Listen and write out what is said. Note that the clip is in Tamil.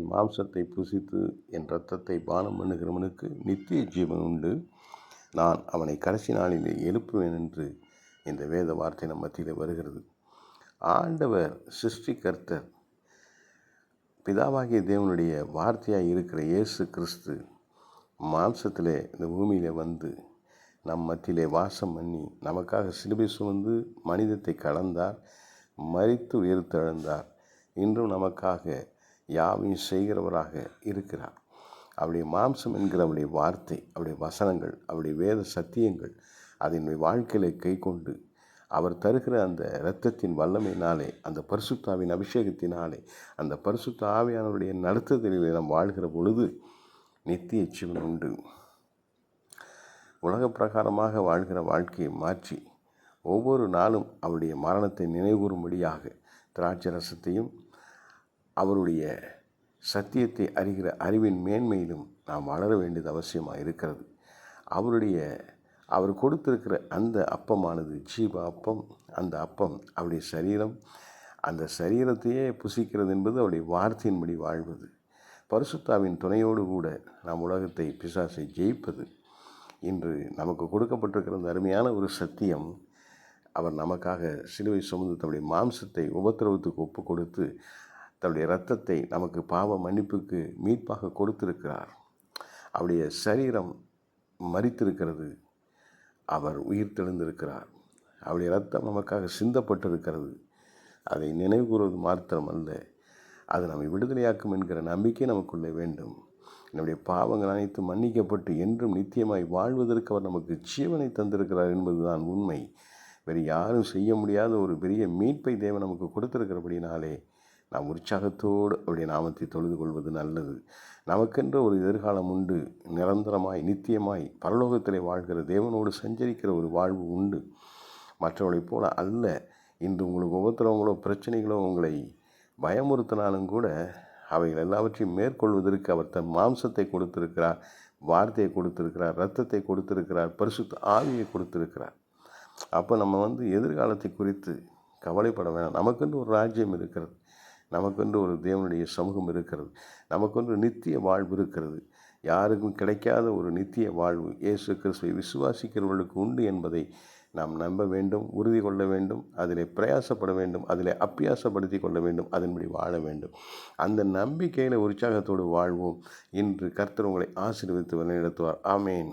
என் மாம்சத்தை புசித்து என் இரத்தத்தை பானம் பண்ணுகிறவனுக்கு நித்திய ஜீவன் உண்டு, நான் அவனை கடைசி நாளிலே எழுப்புவேன் என்று இந்த வேத வார்த்தை நம் மத்தியில் வருகிறது. ஆண்டவர் சிருஷ்டிகர்த்தர் பிதாவாகிய தேவனுடைய வார்த்தையாக இருக்கிற இயேசு கிறிஸ்து மாம்சத்திலே இந்த பூமியிலே வந்து நம் மத்தியிலே வாசம் பண்ணி நமக்காக சிலுவை சுமந்து மனிதத்தை கடந்தார், மரித்து உயிர்த்தெழுந்தார். இன்றும் நமக்காக யாவையும் செய்கிறவராக இருக்கிறார். அவருடைய மாம்சம் என்கிற அவருடைய வார்த்தை, அவருடைய வசனங்கள், அவருடைய வேத சத்தியங்கள் அதனுடைய வாழ்க்கையில கை கொண்டு அவர் தருகிற அந்த இரத்தத்தின் வல்லமையினாலே, அந்த பரிசுத்தாவின் அபிஷேகத்தினாலே, அந்த பரிசுத்த ஆவியானவருடைய நடத்துதலிலே நாம் வாழ்கிற பொழுது நித்திய ஜீவன் உண்டு. உலக பிரகாரமாக வாழ்கிற வாழ்க்கையை மாற்றி ஒவ்வொரு நாளும் அவருடைய மரணத்தை நினைவுகூறும்படியாக திராட்சை ரசத்தையும் அவருடைய சத்தியத்தை அறிகிற அறிவின் மேன்மையிலும் நாம் வளர வேண்டியது அவசியமாக இருக்கிறது. அவர் கொடுத்திருக்கிற அந்த அப்பமானது ஜீவ அப்பம். அந்த அப்பம் அவருடைய சரீரம். அந்த சரீரத்தையே புசிக்கிறது என்பது அவருடைய வார்த்தையின்படி வாழ்வது. பரிசுத்தாவின் துணையோடு கூட நாம் உலகத்தை பிசாசை ஜெயிப்பது. இன்று நமக்கு கொடுக்கப்பட்டிருக்கிற அந்த அருமையான ஒரு சத்தியம், அவர் நமக்காக சிலுவை சுமந்து தன்னுடைய மாம்சத்தை உபத்திரவத்துக்கு ஒப்பு கொடுத்து தன்னுடைய இரத்தத்தை நமக்கு பாவ மன்னிப்புக்கு மீட்பாக கொடுத்திருக்கிறார். அவருடைய சரீரம் மரித்திருக்கிறது, அவர் உயிர் தெழுந்திருக்கிறார். அவருடைய இரத்தம் நமக்காக சிந்தப்பட்டிருக்கிறது. அதை நினைவு கூறுவது மாத்திரமல்ல, அது நம்மை விடுதலையாக்கும் என்கிற நம்பிக்கை நமக்குள்ளே வேண்டும். நம்முடைய பாவங்கள் அனைத்தும் மன்னிக்கப்பட்டு என்றும் நித்தியமாய் வாழ்வதற்கு அவர் நமக்கு ஜீவனை தந்திருக்கிறார் என்பதுதான் உண்மை. வேறு யாரும் செய்ய முடியாத ஒரு பெரிய மீட்பை தேவன் நமக்கு கொடுத்திருக்கிறபடினாலே நாம் உற்சாகத்தோடு அவருடைய நாமத்தை தொழுது கொள்வது நல்லது. நமக்கென்ற ஒரு எதிர்காலம் உண்டு. நிரந்தரமாய் நித்தியமாய் பரலோகத்திலே வாழ்கிற தேவனோடு சஞ்சரிக்கிற ஒரு வாழ்வு உண்டு. மற்றவர்களைப் போல அல்ல. இன்று உங்களுக்கு உபத்திரவங்களோ பிரச்சனைகளோ உங்களை பயமுறுத்தினாலும் கூட அவைகள் எல்லாவற்றையும் மேற்கொள்வதற்கு அவர் தன் மாம்சத்தை கொடுத்திருக்கிறார், வார்த்தையை கொடுத்திருக்கிறார், இரத்தத்தை கொடுத்திருக்கிறார், பரிசுத்த ஆவியை கொடுத்திருக்கிறார். அப்போ நம்ம எதிர்காலத்தை குறித்து கவலைப்பட வேணாம். நமக்கென்று ஒரு ராஜ்யம் இருக்கிறது, நமக்கென்று ஒரு தேவனுடைய சமூகம் இருக்கிறது, நமக்கென்று நித்திய வாழ்வு இருக்கிறது. யாருக்கும் கிடைக்காத ஒரு நித்திய வாழ்வு இயேசு கிறிஸ்துவை விசுவாசிக்கிறவர்களுக்கு உண்டு என்பதை நாம் நம்ப வேண்டும், உறுதி கொள்ள வேண்டும், அதிலே பிரயாசப்பட வேண்டும், அதிலே அப்பியாசப்படுத்தி கொள்ள வேண்டும், அதன்படி வாழ வேண்டும். அந்த நம்பிக்கையில் உற்சாகத்தோடு வாழ்வோம். இன்று கர்த்தர் உங்களை ஆசீர்வதித்து வழிநடத்துவார். ஆமேன்.